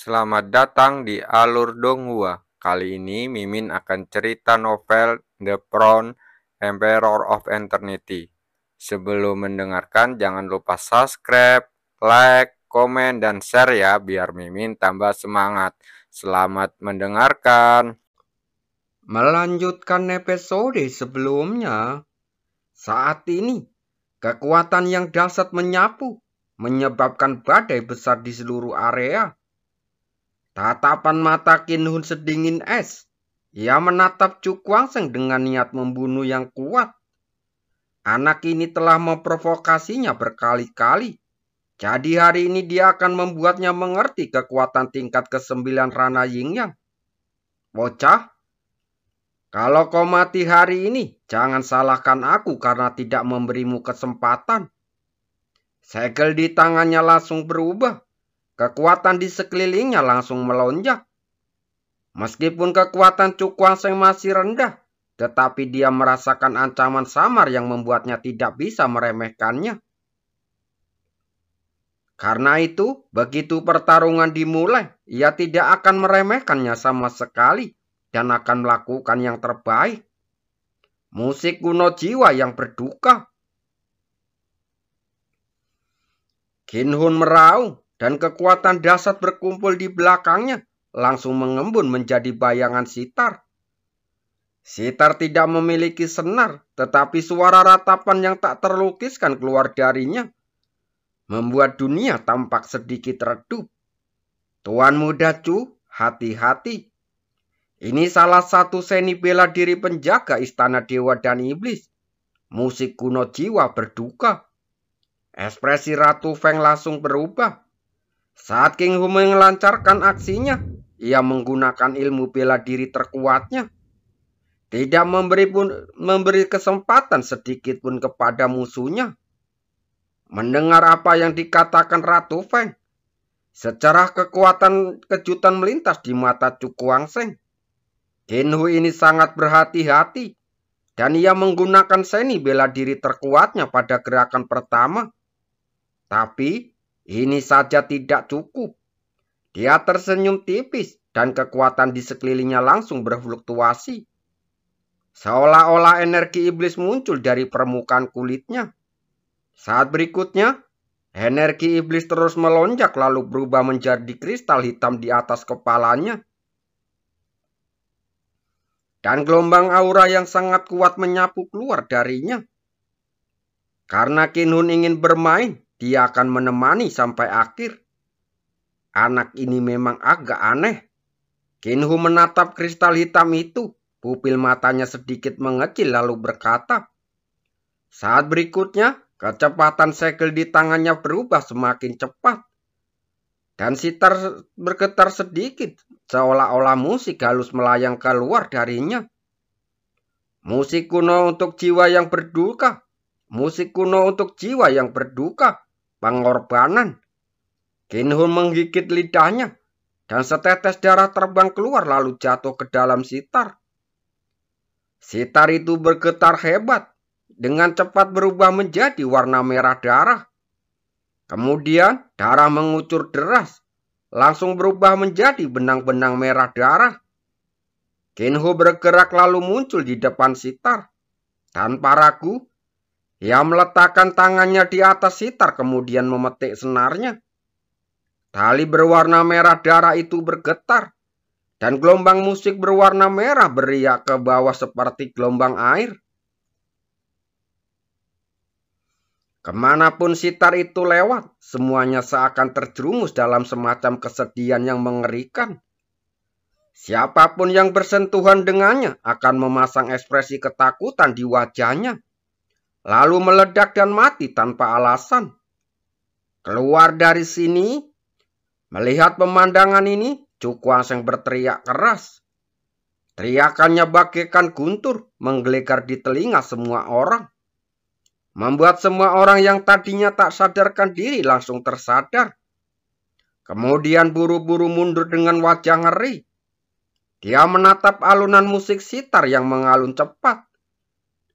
Selamat datang di Alur Donghua. Kali ini Mimin akan cerita novel The Crown, Emperor of Eternity. Sebelum mendengarkan, jangan lupa subscribe, like, komen, dan share ya, biar Mimin tambah semangat. Selamat mendengarkan. Melanjutkan episode sebelumnya, saat ini kekuatan yang dahsyat menyapu, menyebabkan badai besar di seluruh area. Tatapan mata Qin Hun sedingin es. Ia menatap Chu Guangzheng dengan niat membunuh yang kuat. Anak ini telah memprovokasinya berkali-kali. Jadi hari ini dia akan membuatnya mengerti kekuatan tingkat ke-9 Rana Yingyang. Bocah, kalau kau mati hari ini, jangan salahkan aku karena tidak memberimu kesempatan. Segel di tangannya langsung berubah. Kekuatan di sekelilingnya langsung melonjak. Meskipun kekuatan Chu Guangzheng masih rendah, tetapi dia merasakan ancaman samar yang membuatnya tidak bisa meremehkannya. Karena itu, begitu pertarungan dimulai, ia tidak akan meremehkannya sama sekali dan akan melakukan yang terbaik. Musik kuno jiwa yang berduka. Qin Hun meraung dan kekuatan dahsyat berkumpul di belakangnya, langsung mengembun menjadi bayangan sitar. Sitar tidak memiliki senar, tetapi suara ratapan yang tak terlukiskan keluar darinya, membuat dunia tampak sedikit redup. Tuan muda Chu, hati-hati. Ini salah satu seni bela diri penjaga istana dewa dan iblis. Musik kuno jiwa berduka. Ekspresi Ratu Feng langsung berubah. Saat King Hu melancarkan aksinya, ia menggunakan ilmu bela diri terkuatnya. Tidak memberi kesempatan sedikit pun kepada musuhnya. Mendengar apa yang dikatakan Ratu Feng, secara kekuatan kejutan melintas di mata Chu Guangzheng. Qin Hu ini sangat berhati-hati dan ia menggunakan seni bela diri terkuatnya pada gerakan pertama. Tapi ini saja tidak cukup. Dia tersenyum tipis dan kekuatan di sekelilingnya langsung berfluktuasi. Seolah-olah energi iblis muncul dari permukaan kulitnya. Saat berikutnya, energi iblis terus melonjak lalu berubah menjadi kristal hitam di atas kepalanya. Dan gelombang aura yang sangat kuat menyapu keluar darinya. Karena Qin Hun ingin bermain, dia akan menemani sampai akhir. Anak ini memang agak aneh. Qin Hun menatap kristal hitam itu. Pupil matanya sedikit mengecil lalu berkata. Saat berikutnya, kecepatan segel di tangannya berubah semakin cepat. Dan sitar bergetar sedikit, seolah-olah musik halus melayang keluar darinya. Musik kuno untuk jiwa yang berduka. Musik kuno untuk jiwa yang berduka. Pengorbanan. Qin Hun menggigit lidahnya. Dan setetes darah terbang keluar lalu jatuh ke dalam sitar. Sitar itu bergetar hebat. Dengan cepat berubah menjadi warna merah darah. Kemudian darah mengucur deras, langsung berubah menjadi benang-benang merah darah. Qin Hu bergerak lalu muncul di depan sitar. Tanpa ragu, ia meletakkan tangannya di atas sitar kemudian memetik senarnya. Tali berwarna merah darah itu bergetar, dan gelombang musik berwarna merah beriak ke bawah seperti gelombang air. Kemanapun sitar itu lewat, semuanya seakan terjerumus dalam semacam kesedihan yang mengerikan. Siapapun yang bersentuhan dengannya akan memasang ekspresi ketakutan di wajahnya, lalu meledak dan mati tanpa alasan. Keluar dari sini, melihat pemandangan ini, Chu Guangzheng berteriak keras. Teriakannya bagaikan guntur, menggelegar di telinga semua orang. Membuat semua orang yang tadinya tak sadarkan diri langsung tersadar. Kemudian buru-buru mundur dengan wajah ngeri. Dia menatap alunan musik sitar yang mengalun cepat.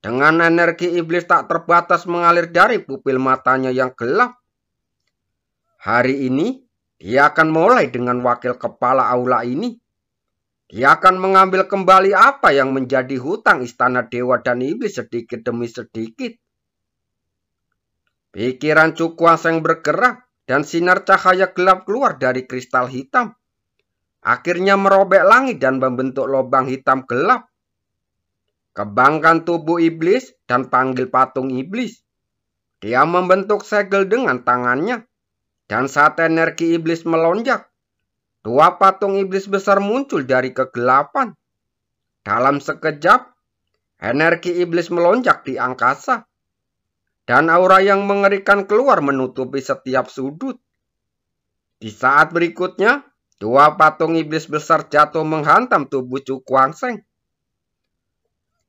Dengan energi iblis tak terbatas mengalir dari pupil matanya yang gelap. Hari ini, Dia akan mulai dengan wakil kepala aula ini. Dia akan mengambil kembali apa yang menjadi hutang istana dewa dan iblis sedikit demi sedikit. Pikiran Cukwang bergerak dan sinar cahaya gelap keluar dari kristal hitam. Akhirnya merobek langit dan membentuk lubang hitam gelap. Kembangkan tubuh iblis dan panggil patung iblis. Dia membentuk segel dengan tangannya. Dan saat energi iblis melonjak, dua patung iblis besar muncul dari kegelapan. Dalam sekejap, energi iblis melonjak di angkasa. Dan aura yang mengerikan keluar menutupi setiap sudut. Di saat berikutnya, dua patung iblis besar jatuh menghantam tubuh Cukwang.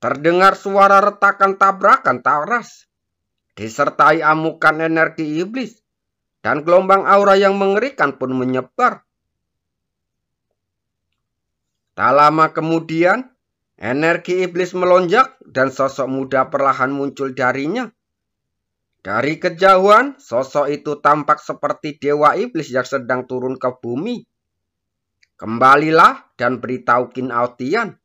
Terdengar suara retakan tabrakan taras, disertai amukan energi iblis, dan gelombang aura yang mengerikan pun menyebar. Tak lama kemudian, energi iblis melonjak dan sosok muda perlahan muncul darinya. Dari kejauhan, sosok itu tampak seperti dewa iblis yang sedang turun ke bumi. Kembalilah dan beritahu Qin Aotian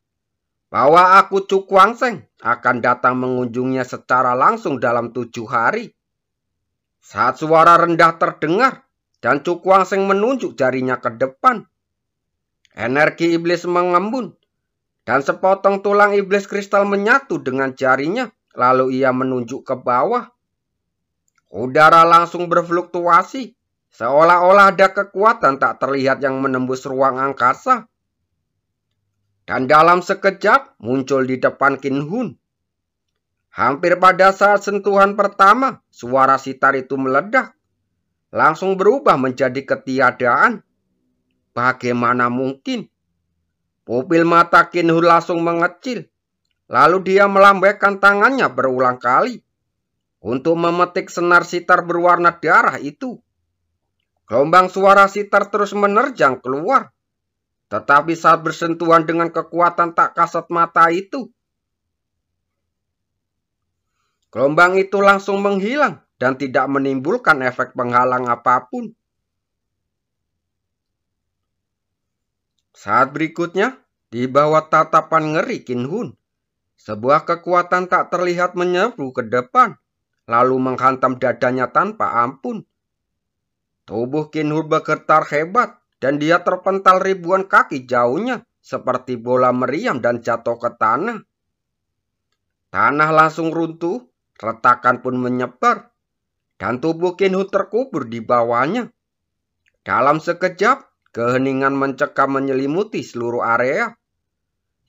bahwa aku Cukwang akan datang mengunjungnya secara langsung dalam 7 hari. Saat suara rendah terdengar dan Cukwang menunjuk jarinya ke depan, energi iblis mengembun dan sepotong tulang iblis kristal menyatu dengan jarinya, lalu ia menunjuk ke bawah. Udara langsung berfluktuasi, seolah-olah ada kekuatan tak terlihat yang menembus ruang angkasa. Dan dalam sekejap muncul di depan Qin Hun. Hampir pada saat sentuhan pertama, suara sitar itu meledak. Langsung berubah menjadi ketiadaan. Bagaimana mungkin? Pupil mata Qin Hun langsung mengecil. Lalu dia melambaikan tangannya berulang kali untuk memetik senar sitar berwarna darah itu. Gelombang suara sitar terus menerjang keluar. Tetapi saat bersentuhan dengan kekuatan tak kasat mata itu, gelombang itu langsung menghilang dan tidak menimbulkan efek penghalang apapun. Saat berikutnya, di bawah tatapan ngeri Qin Hun, sebuah kekuatan tak terlihat menyerbu ke depan, lalu menghantam dadanya tanpa ampun. Tubuh Qin Hun bergetar hebat, dan dia terpental ribuan kaki jauhnya, seperti bola meriam dan jatuh ke tanah. Tanah langsung runtuh, retakan pun menyebar, dan tubuh Qin Hun terkubur di bawahnya. Dalam sekejap, keheningan mencekam menyelimuti seluruh area.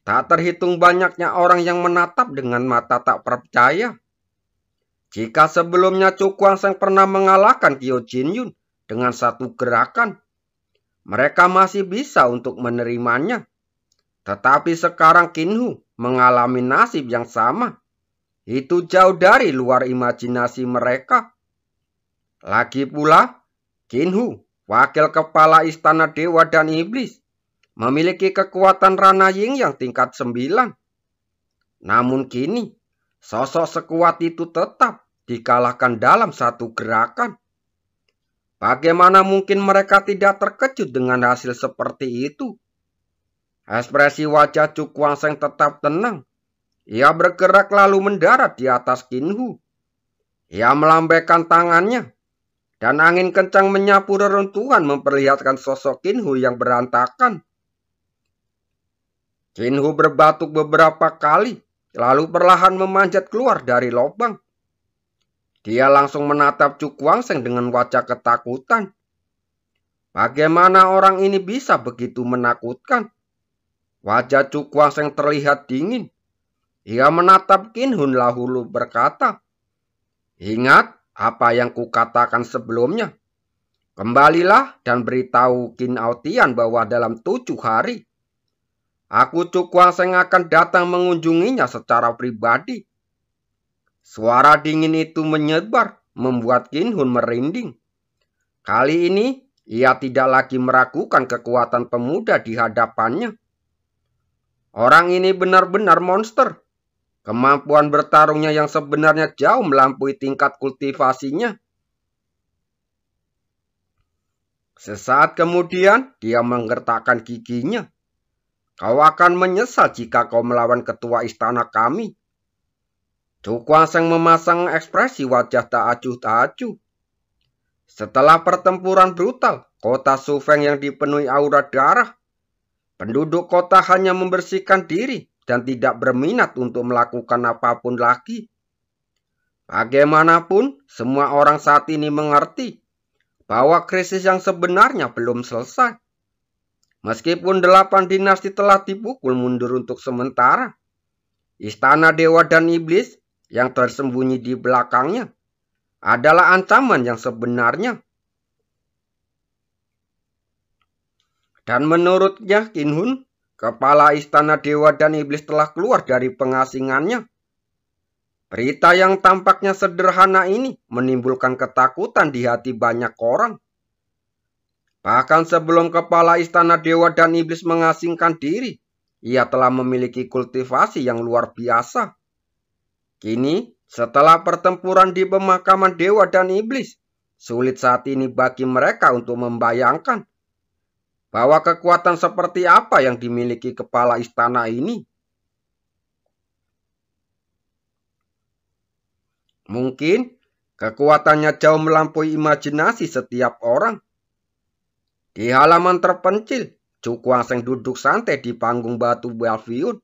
Tak terhitung banyaknya orang yang menatap dengan mata tak percaya. Jika sebelumnya Cukwang pernah mengalahkan Qiu Jinyun dengan satu gerakan, mereka masih bisa untuk menerimanya. Tetapi sekarang Qin Hun mengalami nasib yang sama. Itu jauh dari luar imajinasi mereka. Lagi pula, Qin Hun, wakil kepala istana dewa dan iblis, memiliki kekuatan Rana Ying yang tingkat 9. Namun kini, sosok sekuat itu tetap dikalahkan dalam satu gerakan. Bagaimana mungkin mereka tidak terkejut dengan hasil seperti itu? Ekspresi wajah Cukwang tetap tenang. Ia bergerak lalu mendarat di atas Qin Hun. Ia melambaikan tangannya, dan angin kencang menyapu reruntuhan memperlihatkan sosok Qin Hun yang berantakan. Qin Hun berbatuk beberapa kali, lalu perlahan memanjat keluar dari lubang. Dia langsung menatap Cukwang dengan wajah ketakutan. Bagaimana orang ini bisa begitu menakutkan? Wajah Cukwang terlihat dingin. Ia menatap Qin Hun lalu berkata, "Ingat apa yang kukatakan sebelumnya. Kembalilah dan beritahu Qin Aotian bahwa dalam 7 hari, aku Cukwang akan datang mengunjunginya secara pribadi." Suara dingin itu menyebar, membuat Qin Hun merinding. Kali ini, ia tidak lagi meragukan kekuatan pemuda di hadapannya. Orang ini benar-benar monster. Kemampuan bertarungnya yang sebenarnya jauh melampaui tingkat kultivasinya. Sesaat kemudian dia menggertakkan giginya. Kau akan menyesal jika kau melawan ketua istana kami. Cukuang memasang ekspresi wajah tak acuh tak acuh. Setelah pertempuran brutal, kota Sufeng yang dipenuhi aura darah, penduduk kota hanya membersihkan diri dan tidak berminat untuk melakukan apapun lagi. Bagaimanapun, semua orang saat ini mengerti bahwa krisis yang sebenarnya belum selesai. Meskipun 8 dinasti telah dipukul mundur untuk sementara, istana dewa dan iblis yang tersembunyi di belakangnya adalah ancaman yang sebenarnya. Dan menurutnya Kinhun, kepala istana dewa dan iblis telah keluar dari pengasingannya. Berita yang tampaknya sederhana ini menimbulkan ketakutan di hati banyak orang. Bahkan sebelum kepala istana dewa dan iblis mengasingkan diri, ia telah memiliki kultivasi yang luar biasa. Kini, setelah pertempuran di pemakaman dewa dan iblis, sulit saat ini bagi mereka untuk membayangkan bahwa kekuatan seperti apa yang dimiliki kepala istana ini. Mungkin kekuatannya jauh melampaui imajinasi setiap orang. Di halaman terpencil, Cukuang duduk santai di panggung batu Belfiun.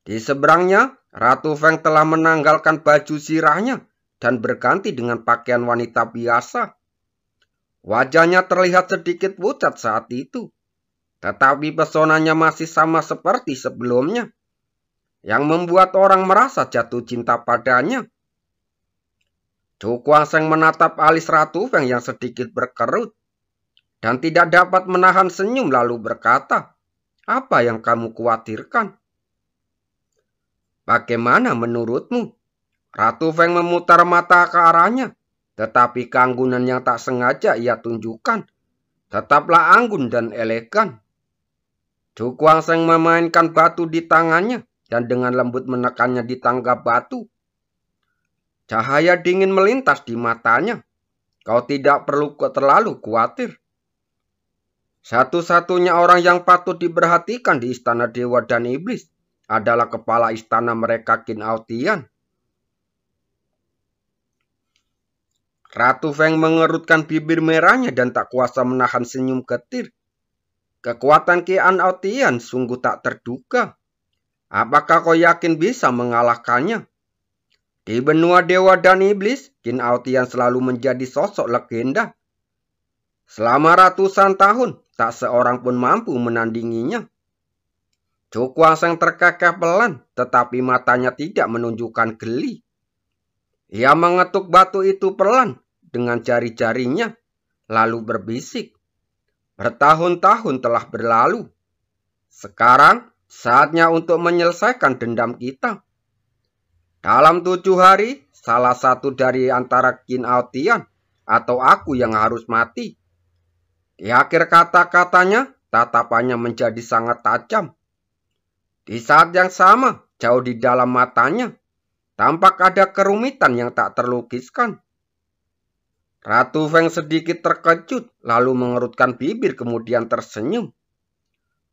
Di seberangnya, Ratu Feng telah menanggalkan baju sirahnya dan berganti dengan pakaian wanita biasa. Wajahnya terlihat sedikit pucat saat itu, tetapi pesonanya masih sama seperti sebelumnya, yang membuat orang merasa jatuh cinta padanya. Cukuang menatap alis Ratu Feng yang sedikit berkerut, dan tidak dapat menahan senyum lalu berkata, "Apa yang kamu khawatirkan?" "Bagaimana menurutmu?" Ratu Feng memutar mata ke arahnya, tetapi keanggunan yang tak sengaja ia tunjukkan tetaplah anggun dan elegan. Cukuang memainkan batu di tangannya dan dengan lembut menekannya di tangga batu. Cahaya dingin melintas di matanya. "Kau tidak perlu terlalu khawatir. Satu-satunya orang yang patut diperhatikan di istana dewa dan iblis adalah kepala istana mereka Qin Aotian." Ratu Feng mengerutkan bibir merahnya dan tak kuasa menahan senyum getir. Kekuatan Qin Aotian sungguh tak terduga. Apakah kau yakin bisa mengalahkannya? Di benua dewa dan iblis, Qin Aotian selalu menjadi sosok legenda. Selama ratusan tahun, tak seorang pun mampu menandinginya. Cukuang terkekeh pelan, tetapi matanya tidak menunjukkan geli. Ia mengetuk batu itu pelan dengan jari-jarinya, lalu berbisik. "Bertahun-tahun telah berlalu. Sekarang saatnya untuk menyelesaikan dendam kita. Dalam 7 hari, salah satu dari antara Qin Aotian atau aku yang harus mati." Di akhir kata-katanya, tatapannya menjadi sangat tajam. Di saat yang sama, jauh di dalam matanya, tampak ada kerumitan yang tak terlukiskan. Ratu Feng sedikit terkejut, lalu mengerutkan bibir kemudian tersenyum.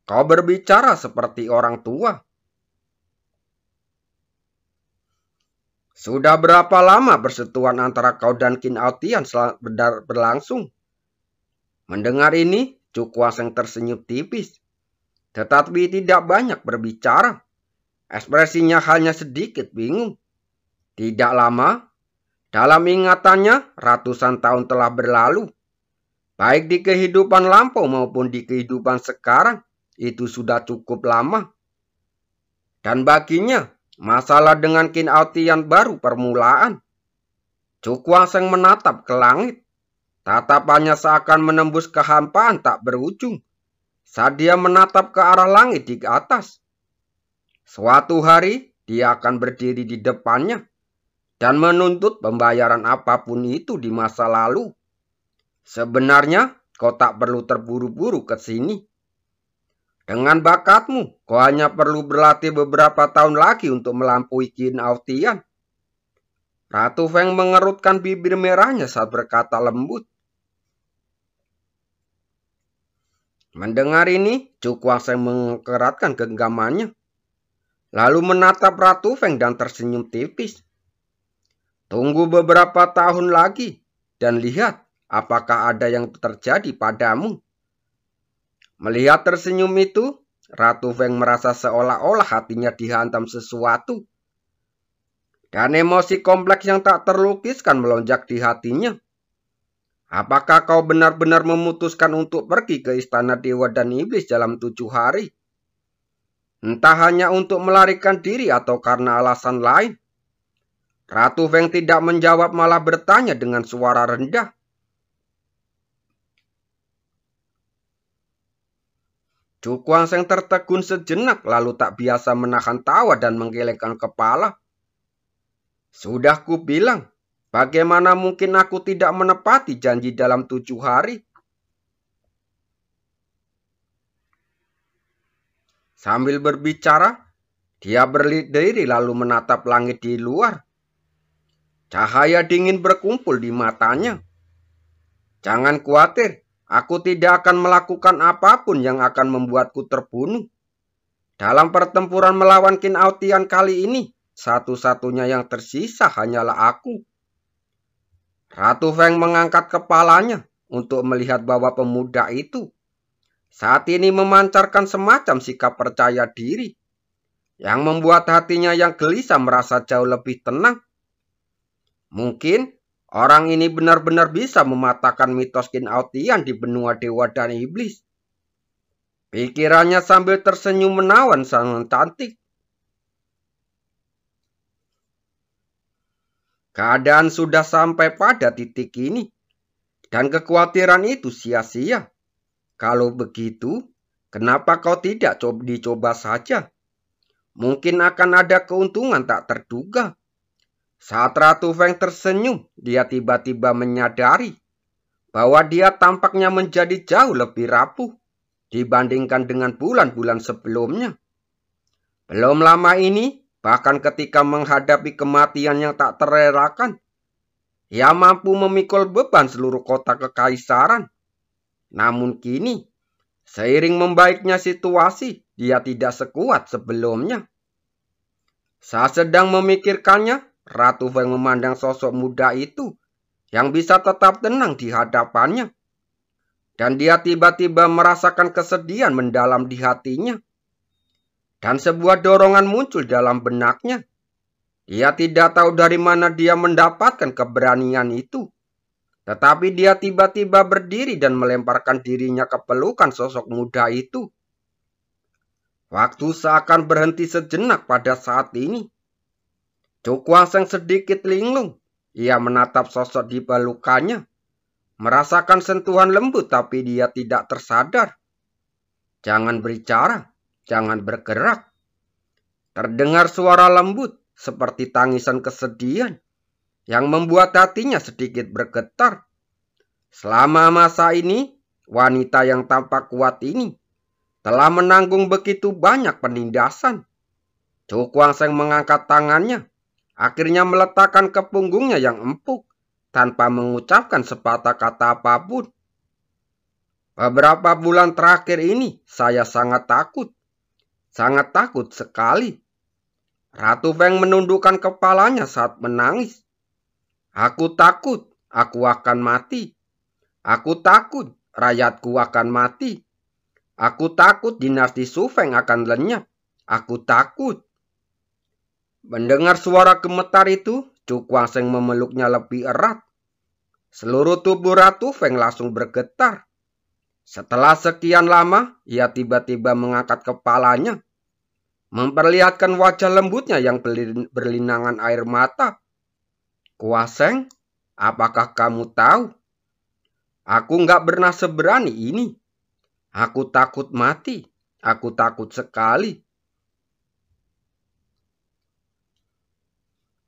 "Kau berbicara seperti orang tua." "Sudah berapa lama persetujuan antara kau dan Qin Aotian berlangsung?" Mendengar ini, Cukuang tersenyum tipis, tetapi tidak banyak berbicara. Ekspresinya hanya sedikit bingung. Tidak lama, dalam ingatannya ratusan tahun telah berlalu. Baik di kehidupan lampau maupun di kehidupan sekarang, itu sudah cukup lama. Dan baginya, masalah dengan Qin Aotian baru permulaan. Cukuang menatap ke langit. Tatapannya seakan menembus kehampaan tak berujung saat dia menatap ke arah langit di atas. Suatu hari dia akan berdiri di depannya dan menuntut pembayaran apapun itu di masa lalu. Sebenarnya kau tak perlu terburu-buru ke sini. Dengan bakatmu, kau hanya perlu berlatih beberapa tahun lagi untuk melampaui Qin Aotian. Ratu Feng mengerutkan bibir merahnya saat berkata lembut. Mendengar ini, Cukuangseng mengeratkan genggamannya, lalu menatap Ratu Feng dan tersenyum tipis. Tunggu beberapa tahun lagi dan lihat apakah ada yang terjadi padamu. Melihat tersenyum itu, Ratu Feng merasa seolah-olah hatinya dihantam sesuatu. Dan emosi kompleks yang tak terlukiskan melonjak di hatinya. Apakah kau benar-benar memutuskan untuk pergi ke istana dewa dan iblis dalam 7 hari? Entah hanya untuk melarikan diri atau karena alasan lain. Ratu Feng tidak menjawab, malah bertanya dengan suara rendah. Cukuangseng tertegun sejenak, lalu tak biasa menahan tawa dan menggelengkan kepala. Sudah kubilang, bagaimana mungkin aku tidak menepati janji dalam 7 hari? Sambil berbicara, dia berdiri lalu menatap langit di luar. Cahaya dingin berkumpul di matanya. Jangan khawatir, aku tidak akan melakukan apapun yang akan membuatku terbunuh. Dalam pertempuran melawan Qin Aotian kali ini, satu-satunya yang tersisa hanyalah aku. Ratu Feng mengangkat kepalanya untuk melihat bahwa pemuda itu saat ini memancarkan semacam sikap percaya diri yang membuat hatinya yang gelisah merasa jauh lebih tenang. Mungkin orang ini benar-benar bisa mematahkan mitos Qin Aotian di benua dewa dan iblis. Pikirannya sambil tersenyum menawan sangat cantik. Keadaan sudah sampai pada titik ini, dan kekhawatiran itu sia-sia. Kalau begitu, kenapa kau tidak dicoba saja? Mungkin akan ada keuntungan tak terduga. Saat Ratu Feng tersenyum, dia tiba-tiba menyadari bahwa dia tampaknya menjadi jauh lebih rapuh dibandingkan dengan bulan-bulan sebelumnya. Belum lama ini, bahkan ketika menghadapi kematian yang tak terelakkan, ia mampu memikul beban seluruh kota kekaisaran. Namun kini, seiring membaiknya situasi, dia tidak sekuat sebelumnya. Saat sedang memikirkannya, Ratu Feng memandang sosok muda itu yang bisa tetap tenang di hadapannya. Dan dia tiba-tiba merasakan kesedihan mendalam di hatinya. Dan sebuah dorongan muncul dalam benaknya. Dia tidak tahu dari mana dia mendapatkan keberanian itu. Tetapi dia tiba-tiba berdiri dan melemparkan dirinya ke pelukan sosok muda itu. Waktu seakan berhenti sejenak pada saat ini. Cukuangseng sedikit linglung. Ia menatap sosok di pelukannya. Merasakan sentuhan lembut, tapi dia tidak tersadar. Jangan berbicara, jangan bergerak. Terdengar suara lembut seperti tangisan kesedihan yang membuat hatinya sedikit bergetar. Selama masa ini, wanita yang tampak kuat ini telah menanggung begitu banyak penindasan. Cukuangseng mengangkat tangannya, akhirnya meletakkan ke punggungnya yang empuk tanpa mengucapkan sepatah kata apapun. Beberapa bulan terakhir ini saya sangat takut sekali. Ratu Feng menundukkan kepalanya saat menangis. Aku takut aku akan mati. Aku takut rakyatku akan mati. Aku takut dinasti Su Feng akan lenyap. Aku takut. Mendengar suara gemetar itu, Cukuangseng memeluknya lebih erat. Seluruh tubuh Ratu Feng langsung bergetar. Setelah sekian lama, ia tiba-tiba mengangkat kepalanya, memperlihatkan wajah lembutnya yang berlinangan air mata. Kuaseng, apakah kamu tahu? Aku nggak pernah seberani ini. Aku takut mati. Aku takut sekali.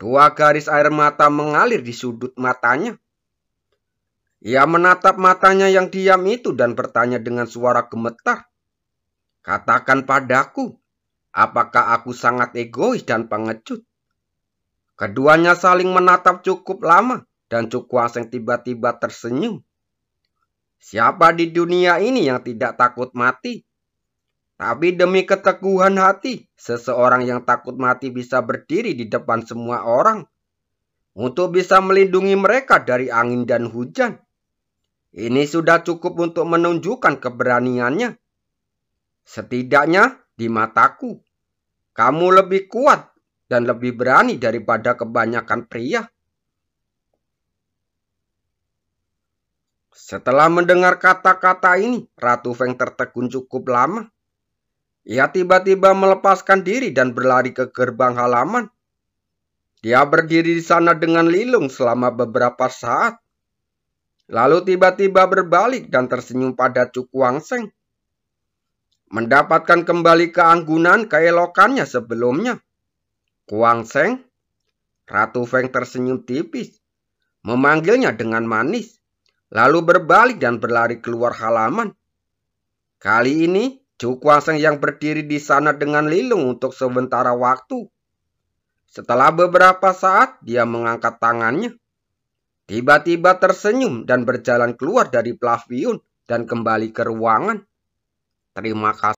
2 garis air mata mengalir di sudut matanya. Ia menatap matanya yang diam itu dan bertanya dengan suara gemetar. Katakan padaku, apakah aku sangat egois dan pengecut? Keduanya saling menatap cukup lama dan Cukuangseng tiba-tiba tersenyum. Siapa di dunia ini yang tidak takut mati? Tapi demi keteguhan hati, seseorang yang takut mati bisa berdiri di depan semua orang untuk bisa melindungi mereka dari angin dan hujan. Ini sudah cukup untuk menunjukkan keberaniannya. Setidaknya di mataku, kamu lebih kuat dan lebih berani daripada kebanyakan pria. Setelah mendengar kata-kata ini, Ratu Feng tertegun cukup lama. Ia tiba-tiba melepaskan diri dan berlari ke gerbang halaman. Dia berdiri di sana dengan linglung selama beberapa saat. Lalu tiba-tiba berbalik dan tersenyum pada Cu Guangsheng. Mendapatkan kembali keanggunan keelokannya sebelumnya. Guangsheng, Ratu Feng tersenyum tipis, memanggilnya dengan manis. Lalu berbalik dan berlari keluar halaman. Kali ini, Cu Guangsheng yang berdiri di sana dengan linglung untuk sementara waktu. Setelah beberapa saat, dia mengangkat tangannya. Tiba-tiba tersenyum dan berjalan keluar dari paviliun dan kembali ke ruangan. Terima kasih.